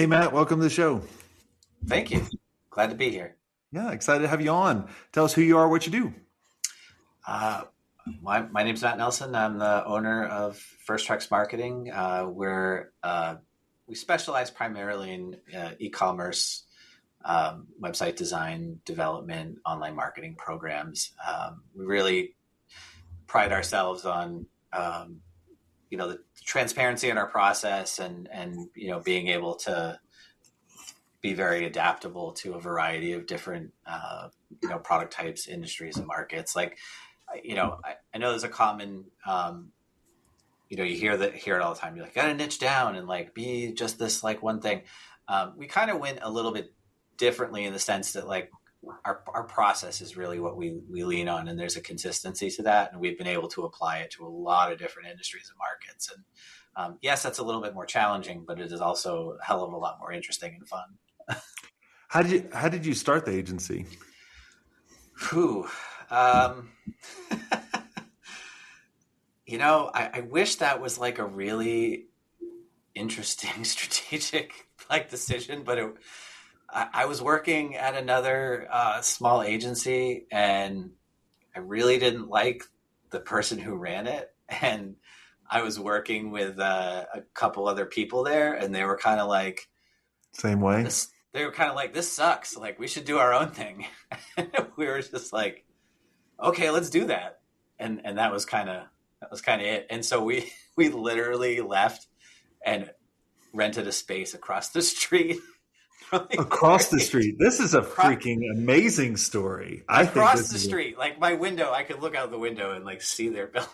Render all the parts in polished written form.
Hey, Matt, welcome to the show. Thank you. Glad to be here. Yeah, excited to have you on. Tell us who you are, what you do. My name's Matt Nelson. I'm the owner of First Treks Marketing. We specialize primarily in e-commerce, website design, development, online marketing programs. We really pride ourselves on the transparency in our process and being able to be very adaptable to a variety of different product types, industries, and markets. Like, I know there's a common you hear it all the time. You're like, gotta niche down and like be just this like one thing. We kind of went a little bit differently in the sense that like our process is really what we lean on, and there's a consistency to that, and we've been able to apply it to a lot of different industries and markets. And yes, that's a little bit more challenging, but it is also a hell of a lot more interesting and fun. How did you start the agency? Whew. I wish that was like a really interesting strategic like decision, but I was working at another small agency, and I really didn't like the person who ran it. And I was working with a couple other people there, and they were kind of like, same way. They were kind of like, this sucks. Like, we should do our own thing. We were just like, okay, let's do that. And that was kind of it. And so we literally left and rented a space across the street. Across the street. This is a freaking amazing story. Across the street, like my window, I could look out the window and like see their building.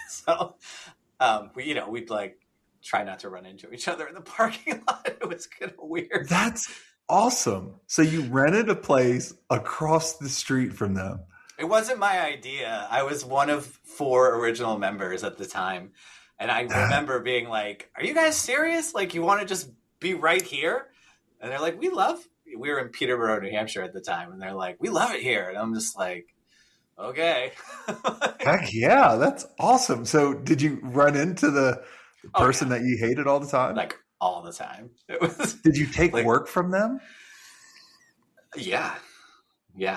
So, we'd like try not to run into each other in the parking lot. It was kind of weird. That's awesome. So you rented a place across the street from them. It wasn't my idea. I was one of 4 original members at the time. And I remember being like, are you guys serious? Like, you want to just be right here? And they're like, we were in Peterborough, New Hampshire at the time. And they're like, we love it here. And I'm just like, okay. Heck yeah. That's awesome. So did you run into the person that you hated all the time? Like all the time. Did you take work from them? Yeah. Yeah.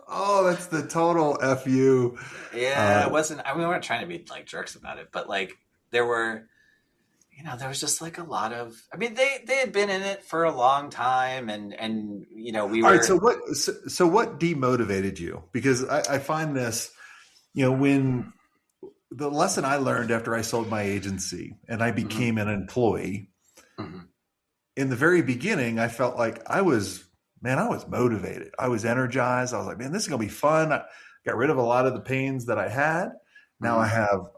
Oh, that's the total FU. Yeah, it wasn't. I mean, we weren't trying to be like jerks about it, but like there was just like a lot of. I mean, they had been in it for a long time, and we were. All right. So what demotivated you? Because I find this, when the lesson I learned after I sold my agency and I became an employee. Mm-hmm. In the very beginning, I felt like I was motivated. I was energized. I was like, man, this is going to be fun. I got rid of a lot of the pains that I had. Now I have,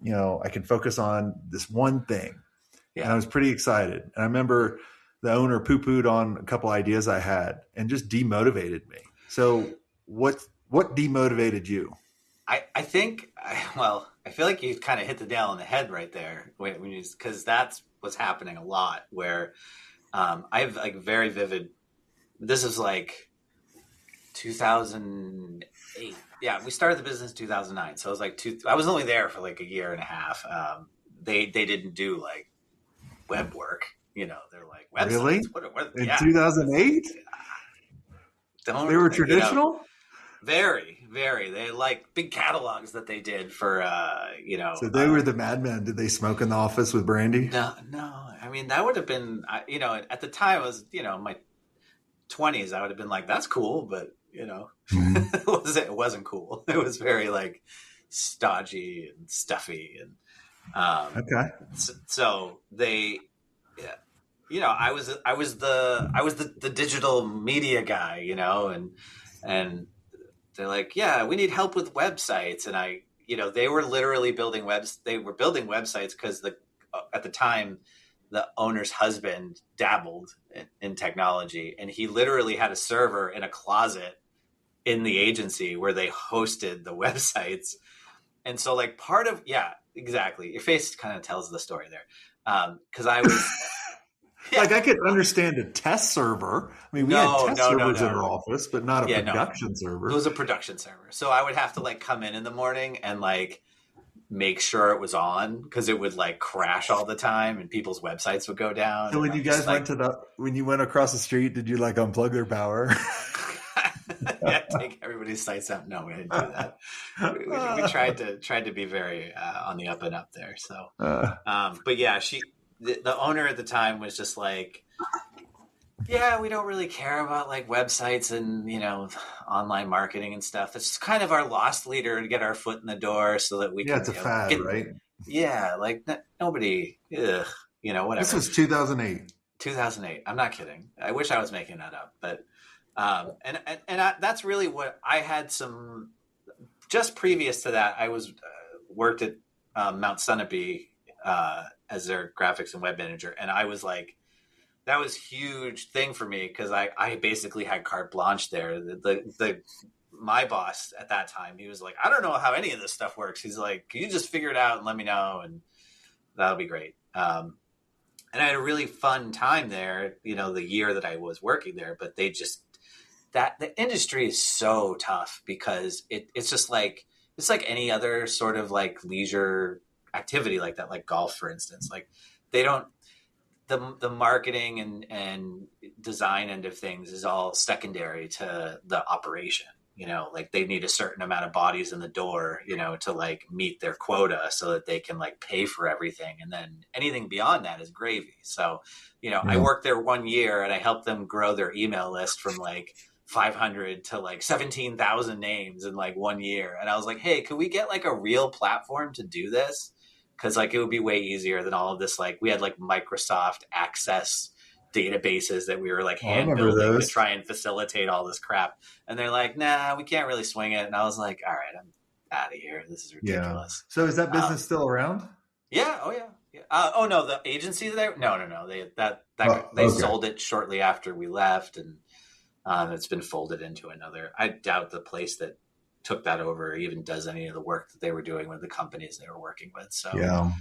I can focus on this one thing. Yeah. And I was pretty excited. And I remember the owner poo-pooed on a couple ideas I had and just demotivated me. So what demotivated you? I think, I feel like you kind of hit the nail on the head right there because that's what's happening a lot where I have like very vivid. This is like 2008. Yeah, we started the business in 2009. So it was like I was only there for like a year and a half. They didn't do like web work. They're like websites. Really? In 2008? They were traditional? Very, very. They had like big catalogs that they did for, So they were the madmen. Did they smoke in the office with brandy? No. I mean, that would have been, at the time I was, my 20s, I would have been like, that's cool, but it wasn't cool. It was very like stodgy and stuffy, and okay. So they, I was the digital media guy, and they're like, yeah, we need help with websites, and they were literally building websites because at the time, the owner's husband dabbled in technology, and he literally had a server in a closet in the agency where they hosted the websites. And so like part of, yeah, exactly. Your face kind of tells the story there. Cause I was like, I could understand a test server. I mean, we had test servers in our office, but not a production server. It was a production server. So I would have to like come in the morning and like make sure it was on because it would like crash all the time and people's websites would go down. So when you guys when you went across the street, did you like unplug their power? Yeah, take everybody's sites out. No, we didn't do that. We tried to be very on the up and up there. So, but yeah, the owner at the time was just like, yeah, we don't really care about like websites and, online marketing and stuff. It's kind of our lost leader to get our foot in the door so that we can. It's a fad, right? Yeah, like nobody, whatever. This was 2008. 2008. I'm not kidding. I wish I was making that up, but that's really what I had some. Just previous to that, I was worked at Mount Sunapee as their graphics and web manager, and I was like, that was a huge thing for me because I basically had carte blanche there. My boss at that time, he was like, I don't know how any of this stuff works. He's like, can you just figure it out and let me know, and that'll be great. And I had a really fun time there, the year that I was working there. But they just the industry is so tough because it's just like it's like any other sort of like leisure activity like that, like golf, for instance. Like they don't. The marketing and design end of things is all secondary to the operation, like they need a certain amount of bodies in the door, to like meet their quota so that they can like pay for everything. And then anything beyond that is gravy. So, I worked there 1 year and I helped them grow their email list from like 500 to like 17,000 names in like 1 year. And I was like, hey, could we get like a real platform to do this? Because like it would be way easier than all of this. Like we had like Microsoft Access databases that we were like hand building to try and facilitate all this crap. And they're like, nah, we can't really swing it. And I was like, all right, I'm out of here. This is ridiculous. Yeah. So is that business still around? Yeah. Oh yeah. Oh no, the agency there. No. They sold it shortly after we left, and it's been folded into another. I doubt the place that took that over even does any of the work that they were doing with the companies they were working with. So yeah,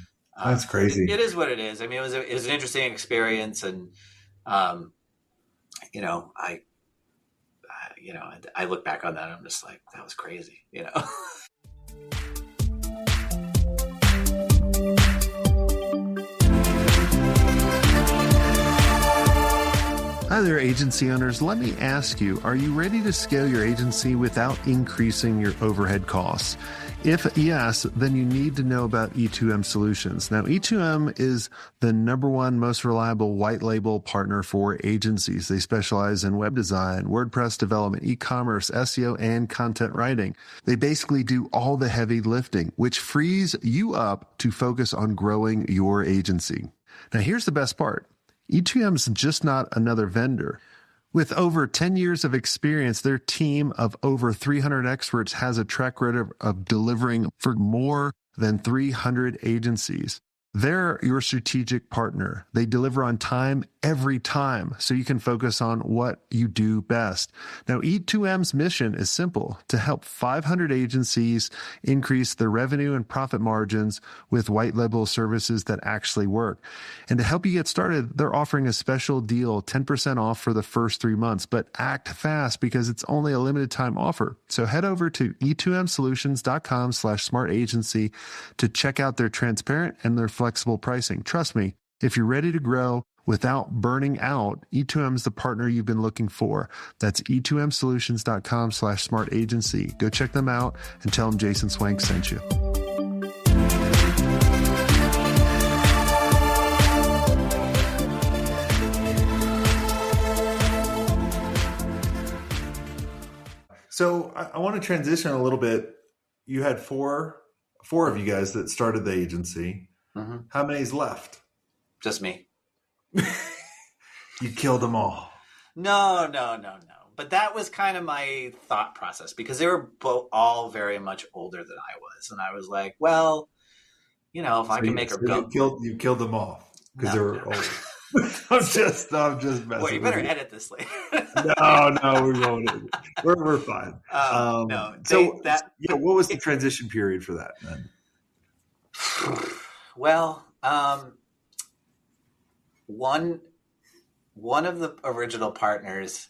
that's crazy. It is what it is. I mean, it was an interesting experience, and I look back on that and I'm just like, that was crazy. Hi there, agency owners. Let me ask you, are you ready to scale your agency without increasing your overhead costs? If yes, then you need to know about E2M Solutions. Now, E2M is the #1 most reliable white label partner for agencies. They specialize in web design, WordPress development, e-commerce, SEO, and content writing. They basically do all the heavy lifting, which frees you up to focus on growing your agency. Now, here's the best part. E2M is just not another vendor. With over 10 years of experience, their team of over 300 experts has a track record of delivering for more than 300 agencies. They're your strategic partner. They deliver on time every time, so you can focus on what you do best. Now, E2M's mission is simple: to help 500 agencies increase their revenue and profit margins with white label services that actually work. And to help you get started, they're offering a special deal, 10% off for the first 3 months, but act fast because it's only a limited time offer. So head over to e2msolutions.com/smartagency to check out their transparent and their flexible pricing. Trust me, if you're ready to grow without burning out, E2M is the partner you've been looking for. That's e2msolutions.com/smartagency. Go check them out and tell them Jason Swank sent you. So I want to transition a little bit. You had four of you guys that started the agency. Mm-hmm. How many's left? Just me. You killed them all. No. But that was kind of my thought process because they were all very much older than I was. And I was like, well, if I can make her go. You killed them all because they were old. I'm just messing. Well, you better edit this later. No, we won't. We're fine. No. What was the transition period for that then? Well, one of the original partners,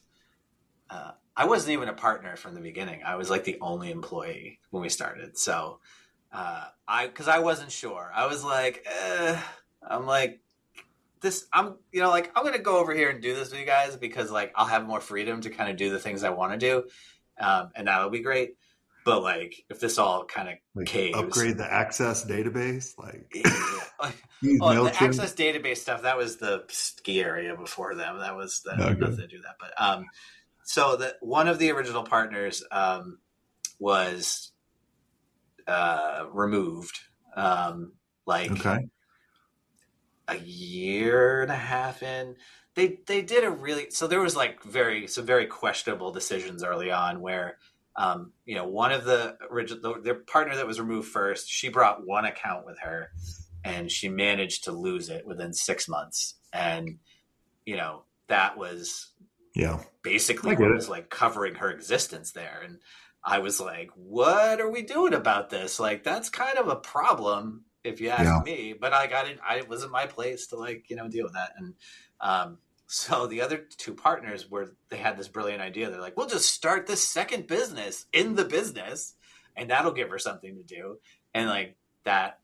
I wasn't even a partner from the beginning. I was like the only employee when we started. So because I wasn't sure. I was like, I'm like, this, I'm, you know, like, I'm going to go over here and do this with you guys because like, I'll have more freedom to kind of do the things I want to do. And that'll be great. But like, if this all kind of Like caves, upgrade the Access database, like use well, the MailChimp. Access database stuff, that was the ski area before them. That was Okay. nothing to do that. But, so that one of the original partners, was, removed, like, Okay. a year and a half in. They did a really, so there was like some very questionable decisions early on where, you know, one of the original, their partner that was removed first, she brought one account with her and she managed to lose it within 6 months. And, you know, that was basically what was like covering her existence there. And I was like, what are we doing about this? Like, that's kind of a problem if you ask me, but I got it. It wasn't my place to like, you know, deal with that. And, so the other two partners they had this brilliant idea. They're like, we'll just start this second business in the business and that'll give her something to do. And like that,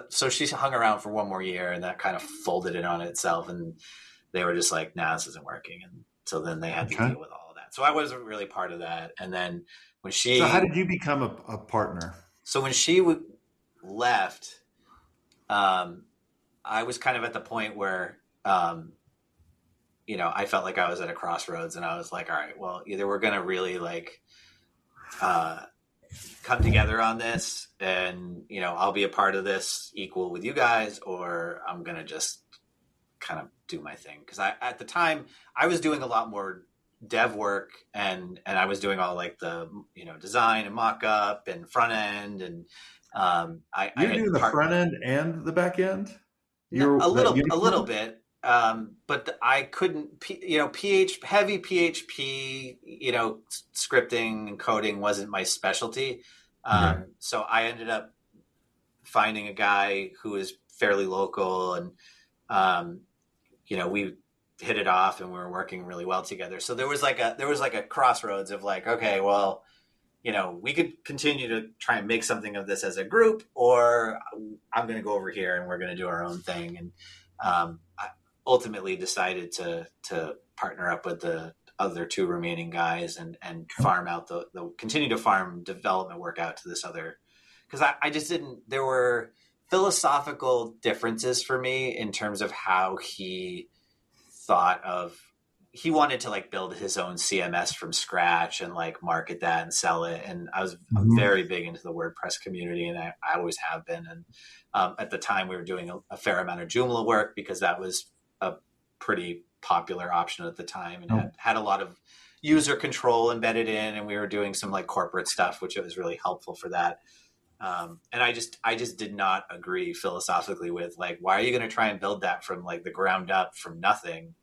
so she hung around for one more year and that kind of folded in on itself. And they were just like, nah, this isn't working. And so then they had to deal with all of that. So I wasn't really part of that. And then when so how did you become a partner? So when she left, I was kind of at the point where, you know, I felt like I was at a crossroads and I was like, all right, well, either we're going to really like, come together on this and, you know, I'll be a part of this equal with you guys, or I'm going to just kind of do my thing. Cause at the time I was doing a lot more dev work and I was doing all like the, you know, design and mock-up and front end. And, you're doing the front end and the back end? A little bit. But I couldn't, you know, heavy PHP, you know, scripting and coding wasn't my specialty. So I ended up finding a guy who is fairly local and, you know, we hit it off and we were working really well together. So there was like a crossroads of like, okay, well, you know, we could continue to try and make something of this as a group, or I'm going to go over here and we're going to do our own thing. And, I ultimately decided to partner up with the other two remaining guys and farm out continue to farm development work out to this other, because I just didn't, there were philosophical differences for me in terms of how he thought of, he wanted to like build his own CMS from scratch and like market that and sell it. And I was very big into the WordPress community and I always have been. And at the time we were doing a fair amount of Joomla work because that was a pretty popular option at the time and had a lot of user control embedded in. And we were doing some like corporate stuff, which it was really helpful for that. And I just did not agree philosophically with like, why are you going to try and build that from like the ground up from nothing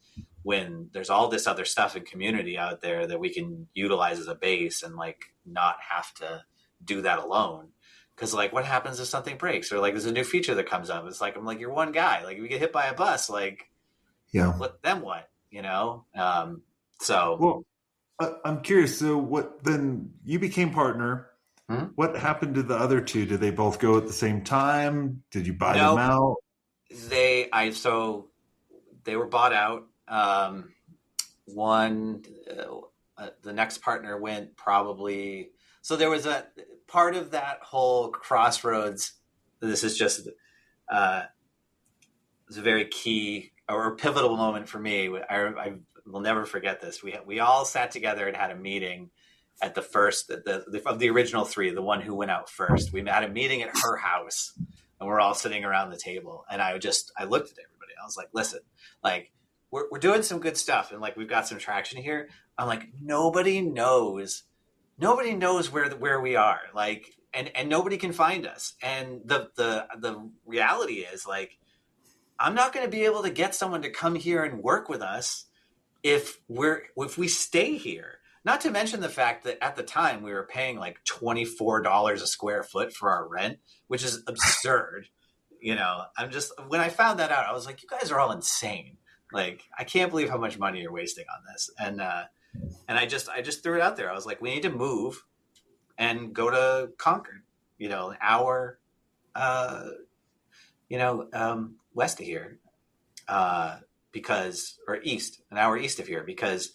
when there's all this other stuff in community out there that we can utilize as a base and like not have to do that alone. Cause like what happens if something breaks or like there's a new feature that comes up? It's like, I'm like, you're one guy, like if you get hit by a bus, like, what, you know? Well, I'm curious. So then you became partner. What happened to the other two? Did they both go at the same time? Did you buy them out? They were bought out. The next partner went probably, so there was a part of that whole crossroads. This is just, it was a very key or pivotal moment for me. I will never forget this. We all sat together and had a meeting at the first, of the original three, the one who went out first. We had a meeting at her house and we're all sitting around the table. And I looked at everybody. I was like, listen, like we're doing some good stuff. And like, we've got some traction here. I'm like, nobody knows where we are. Like, and nobody can find us. And the reality is like, I'm not going to be able to get someone to come here and work with us if we stay here. Not to mention the fact that at the time we were paying like $24 a square foot for our rent, which is absurd. You know, when I found that out, I was like, you guys are all insane. Like, I can't believe how much money you're wasting on this. And I just threw it out there. I was like, we need to move and go to Concord. an hour, west of here, an hour east of here, because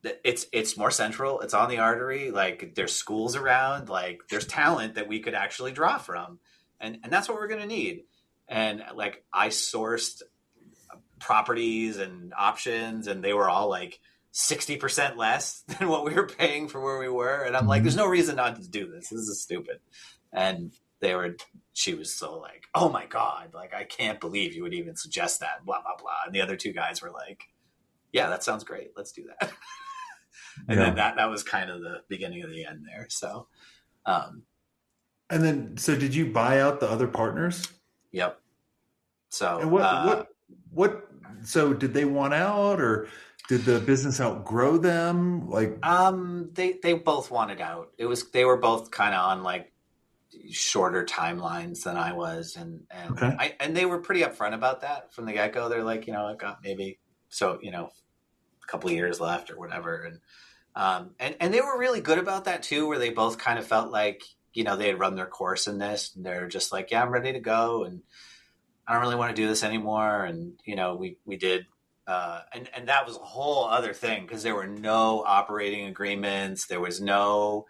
it's more central. It's on the artery. Like, there's schools around, like there's talent that we could actually draw from. And that's what we're going to need. And like, I sourced properties and options, and they were all like 60% less than what we were paying for where we were. And I'm like, there's no reason not to do this. This is stupid. And she was so like, oh my God, like, I can't believe you would even suggest that, blah, blah, blah. And the other two guys were like, yeah, that sounds great. Let's do that. And then that was kind of the beginning of the end there. So, and then, so did you buy out the other partners? Yep. So, and so did they want out, or did the business outgrow them? Like, they both wanted out. They were both kind of on like shorter timelines than I was. And okay. And they were pretty upfront about that from the get go. They're like, I've got maybe, so, a couple of years left or whatever. And they were really good about that too, where they both kind of felt like, they had run their course in this, and they're just like, yeah, I'm ready to go. And I don't really want to do this anymore. And, we did, and that was a whole other thing, because there were no operating agreements. There was no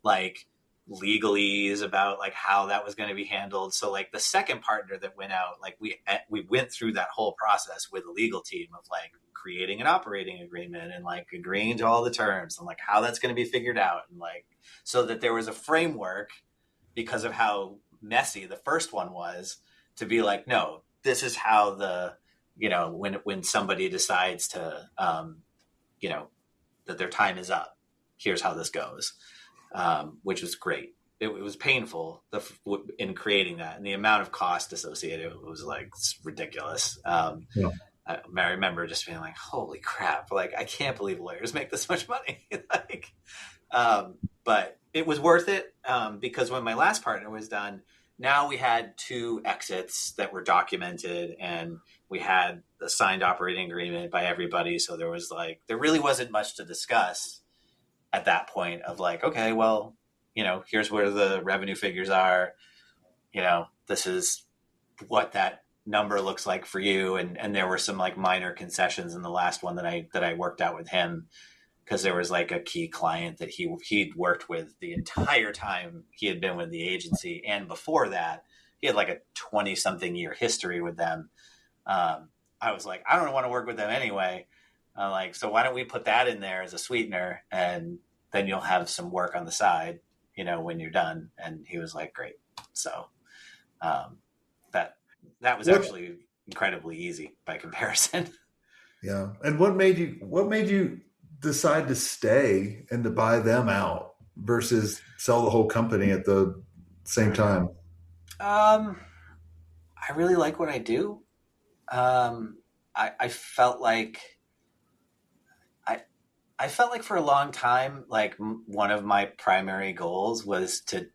like legalese about like how that was going to be handled. So like the second partner that went out, like we went through that whole process with the legal team of like creating an operating agreement and like agreeing to all the terms and like how that's going to be figured out, and like, so that there was a framework, because of how messy the first one was, to be like, no, this is how the, when somebody decides to, that their time is up, here's how this goes. Which was great. It was painful in creating that, and the amount of cost associated was like ridiculous. I remember just being like, holy crap, like, I can't believe lawyers make this much money. Like, but it was worth it, because when my last partner was done, now we had 2 exits that were documented, and we had a signed operating agreement by everybody. So there really wasn't much to discuss at that point of like, okay, well, here's where the revenue figures are, this is what that number looks like for you. And there were some like minor concessions in the last one that I worked out with him, because there was like a key client that he'd worked with the entire time he had been with the agency. And before that, he had like a 20-something year history with them. I was like, I don't want to work with them anyway. Like, so why don't we put that in there as a sweetener, and then you'll have some work on the side, when you're done. And he was like, great. So, that was actually incredibly easy by comparison. Yeah. And what made you decide to stay and to buy them out versus sell the whole company at the same time? I really like what I do. I felt like for a long time, like one of my primary goals was to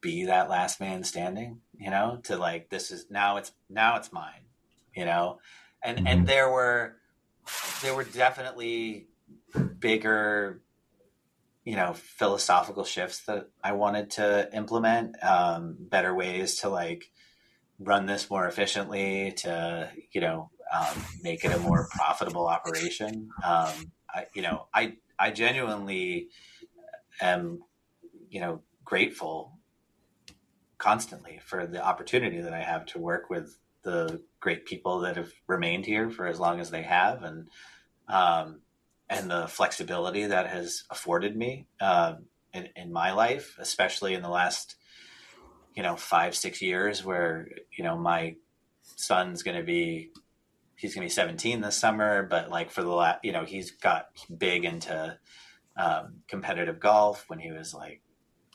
be that last man standing, to like, this is now it's mine, and there were definitely bigger, philosophical shifts that I wanted to implement, better ways to like run this more efficiently, to, make it a more profitable operation. I genuinely am, grateful constantly for the opportunity that I have to work with the great people that have remained here for as long as they have, and the flexibility that has afforded me in my life, especially in the last 5-6 years, where my son's he's going to be 17 this summer, but like for the last, he's got big into competitive golf when he was like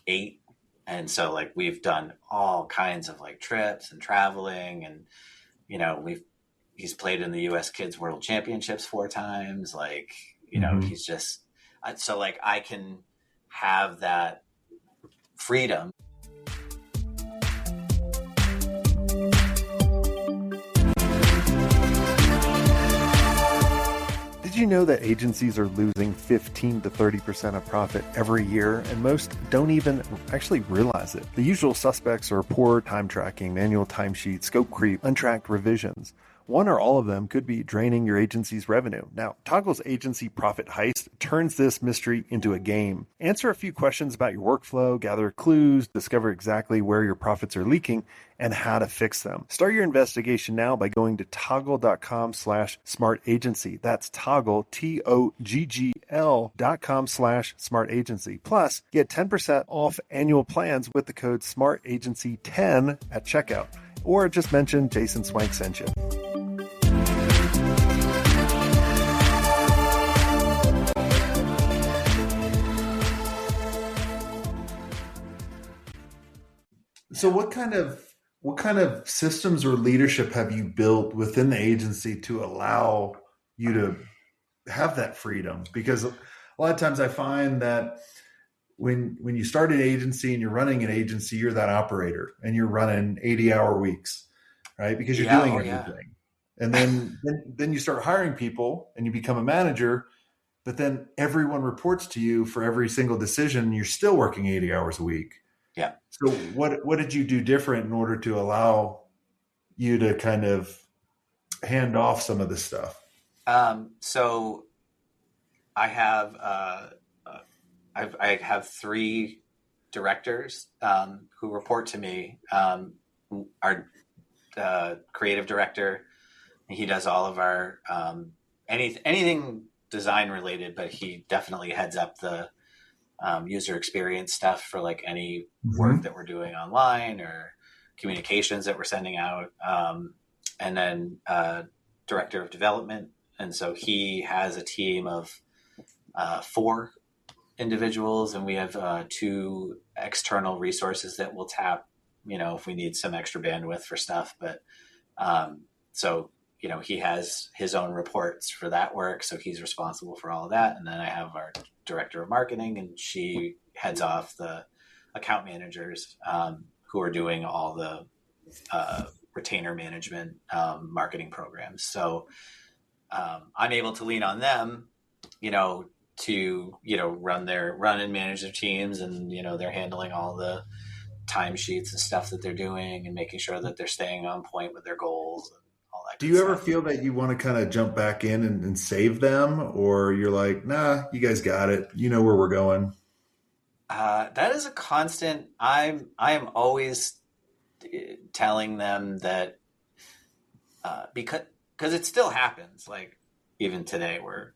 8. And so like, we've done all kinds of like trips and traveling, and, he's played in the US Kids World Championships 4 times. Like, he's just, so like, I can have that freedom. Did you you know that agencies are losing 15 to 30% of profit every year, and most don't even actually realize it? The usual suspects are poor time tracking, manual timesheets, scope creep, untracked revisions. One or all of them could be draining your agency's revenue. Now, Toggle's agency profit heist turns this mystery into a game. Answer a few questions about your workflow, gather clues, discover exactly where your profits are leaking, and how to fix them. Start your investigation now by going to toggle.com/smartagency. That's Toggle, TOGGL.com/smartagency. Plus, get 10% off annual plans with the code SMARTAGENCY10 at checkout. Or just mention Jason Swank sent you. So what kind of systems or leadership have you built within the agency to allow you to have that freedom? Because a lot of times I find that when you start an agency and you're running an agency, you're that operator and you're running 80-hour weeks, right? Because you're doing everything. And then you start hiring people and you become a manager, but then everyone reports to you for every single decision and you're still working 80 hours a week. Yeah. So what did you do different in order to allow you to kind of hand off some of this stuff? So I have I have 3 directors who report to me. Our creative director, he does all of our anything design related, but he definitely heads up the user experience stuff for like any work that we're doing online or communications that we're sending out. And then director of development. And so he has a team of 4 individuals, and we have 2 external resources that we'll tap, if we need some extra bandwidth for stuff. But so, he has his own reports for that work. So he's responsible for all of that. And then I have our director of marketing, and she heads off the account managers who are doing all the retainer management marketing programs. So I'm able to lean on them, to run and manage their teams, and they're handling all the timesheets and stuff that they're doing and making sure that they're staying on point with their goals and all that. Do you ever feel that you want to kind of jump back in and save them, or you're like, nah, you guys got it, you know where we're going? That is a constant. I am always telling them that because it still happens, like even today where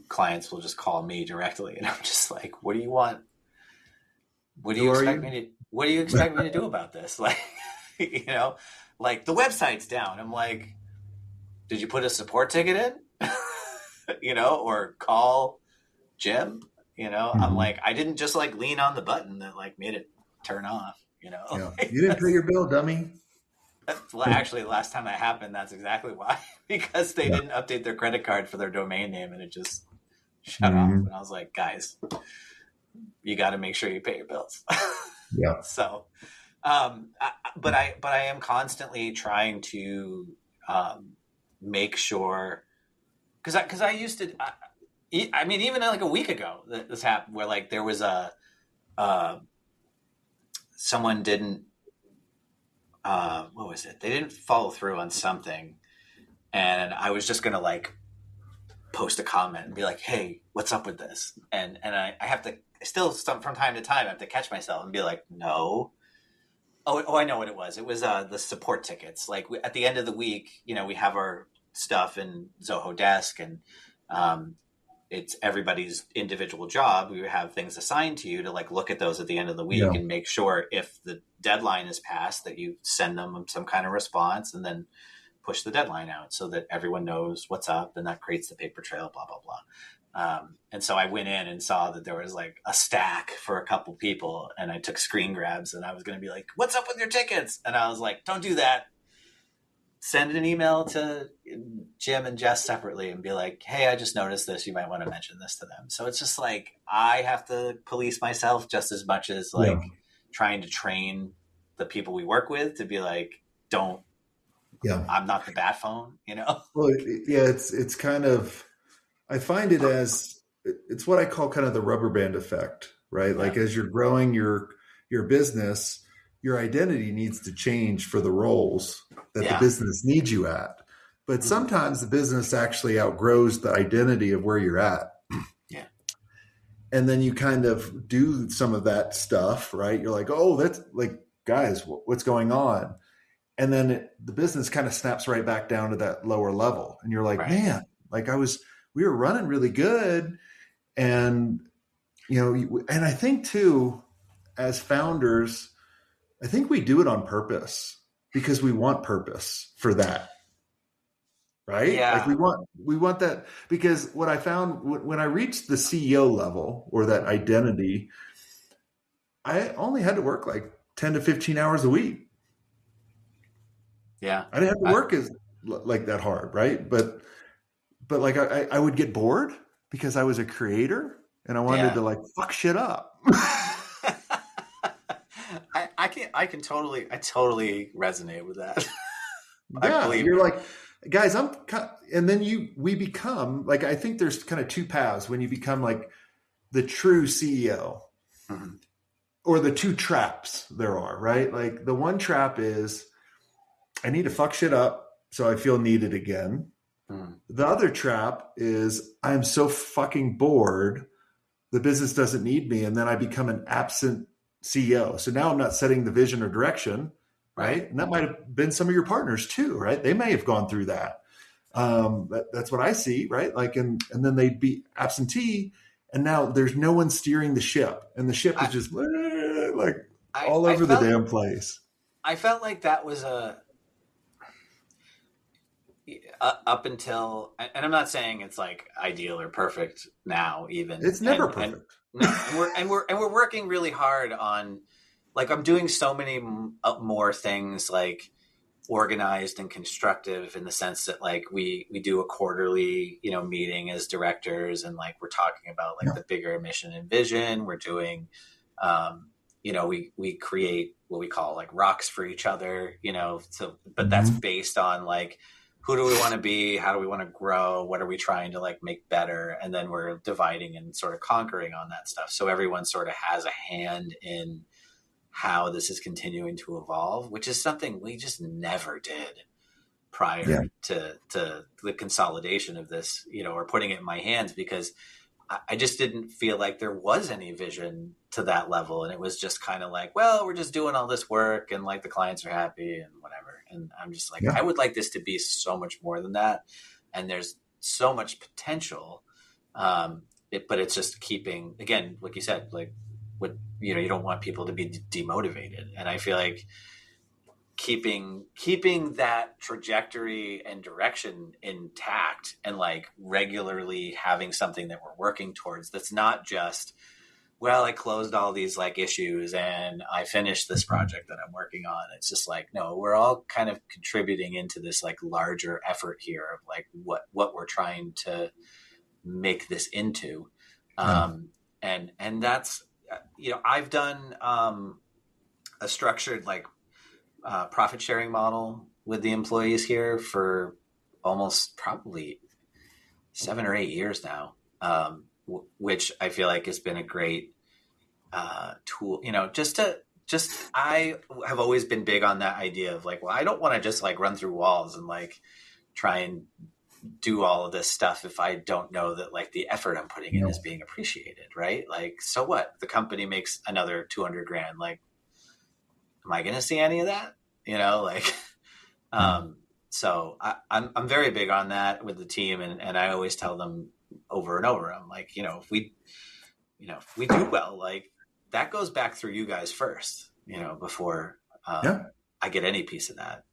clients will just call me directly, and I'm just like, what do you want? What do you expect me to do about this? Like, like the website's down. I'm like, did you put a support ticket in? Or call Jim? I'm like, I didn't just like lean on the button that like made it turn off, Yeah. You didn't pay your bill, dummy. Well, actually, the last time that happened, that's exactly why. Because they didn't update their credit card for their domain name, and it just shut off. And I was like, guys, you got to make sure you pay your bills. Yeah. So, but I am constantly trying to make sure, because I used to. I mean, even like a week ago, this happened where like there was someone didn't. What was it? They didn't follow through on something, and I was just gonna like post a comment and be like, "Hey, what's up with this?" And I have to still from time to time I have to catch myself and be like, "No." Oh, I know what it was. It was the support tickets. Like at the end of the week, we have our stuff in Zoho Desk, and it's everybody's individual job. We have things assigned to you to like look at those at the end of the week and make sure if the deadline is passed that you send them some kind of response and then push the deadline out so that everyone knows what's up, and that creates the paper trail, blah, blah, blah. And so I went in and saw that there was like a stack for a couple people, and I took screen grabs, and I was going to be like, what's up with your tickets? And I was like, don't do that. Send an email to Jim and Jess separately and be like, hey, I just noticed this. You might want to mention this to them. So it's just like, I have to police myself just as much as like trying to train the people we work with to be like, I'm not the bat phone, Well, yeah, it's kind of, I find it as, it's what I call kind of the rubber band effect, right? Like as you're growing your business, your identity needs to change for the roles that the business needs you at. But sometimes the business actually outgrows the identity of where you're at. Yeah. And then you kind of do some of that stuff, right? You're like, oh, that's like, guys, what's going on? And then the business kind of snaps right back down to that lower level. And you're like, man, like we were running really good. And, and I think too, as founders, I think we do it on purpose because we want purpose for that. Right? Yeah. Like we want that, because what I found when I reached the CEO level or that identity, I only had to work like 10 to 15 hours a week. Yeah. I didn't have to work like that hard. Right. But like I would get bored because I was a creator and I wanted to like fuck shit up. I totally resonate with that. Yeah. You're like, guys, and then we become like, I think there's kind of two paths when you become like the true CEO or the two traps there are, right? Like the one trap is I need to fuck shit up so I feel needed again. The other trap is I'm so fucking bored, the business doesn't need me. And then I become an absent CEO. So now I'm not setting the vision or direction. Right. And that might have been some of your partners too, right? They may have gone through that. That's what I see, right? Like, and then they'd be absentee and now there's no one steering the ship and the ship is just like all over the damn place. I felt like that was up until, and I'm not saying it's like ideal or perfect now even. It's never perfect. And we're working really hard on, like, I'm doing so many more things like organized and constructive in the sense that like we do a quarterly, meeting as directors. And like, we're talking about like the bigger mission and vision. We're doing, we create what we call like rocks for each other, but that's based on like, who do we want to be? How do we want to grow? What are we trying to like make better? And then we're dividing and sort of conquering on that stuff. So everyone sort of has a hand in how this is continuing to evolve, which is something we just never did prior to the consolidation of this, or putting it in my hands, because I just didn't feel like there was any vision to that level. And it was just kind of like, well, we're just doing all this work and like the clients are happy and whatever. And I'm just like, I would like this to be so much more than that. And there's so much potential. But it's just keeping, again, like you said, like, you don't want people to be demotivated. And I feel like keeping that trajectory and direction intact and like regularly having something that we're working towards, that's not just, well, I closed all these like issues and I finished this project that I'm working on. It's just like, no, we're all kind of contributing into this like larger effort here of like what we're trying to make this into. And that's, I've done a structured like profit sharing model with the employees here for almost probably 7 or 8 years now, which I feel like has been a great tool, I have always been big on that idea of like, well, I don't want to just like run through walls and like try and do all of this stuff if I don't know that like the effort I'm putting in is being appreciated. Right. Like, so what? The company makes another $200,000. Like, am I going to see any of that? So I'm very big on that with the team. And I always tell them over and over, I'm like, if we do well, like that goes back through you guys first, before I get any piece of that.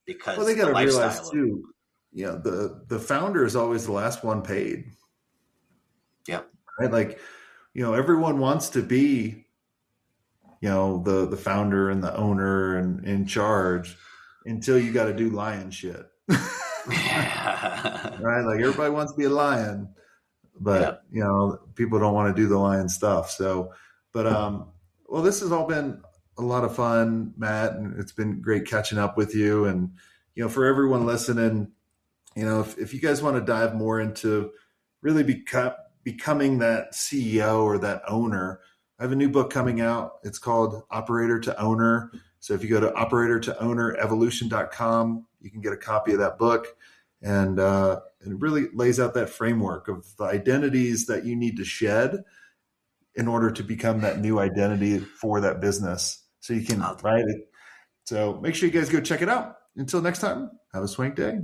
Because they got to realize too, the founder is always the last one paid. Yeah. Right. Like, everyone wants to be, the founder and the owner and in charge until you got to do lion shit. Right. Like everybody wants to be a lion, but people don't want to do the lion stuff. So, but, well, this has all been a lot of fun, Matt, and it's been great catching up with you. And, for everyone listening, if you guys want to dive more into really becoming that CEO or that owner. I have a new book coming out. It's called Operator to Owner. So if you go to operatortoownerevolution.com, you can get a copy of that book. And it really lays out that framework of the identities that you need to shed in order to become that new identity for that business. So you can write it. So make sure you guys go check it out. Until next time, have a swank day.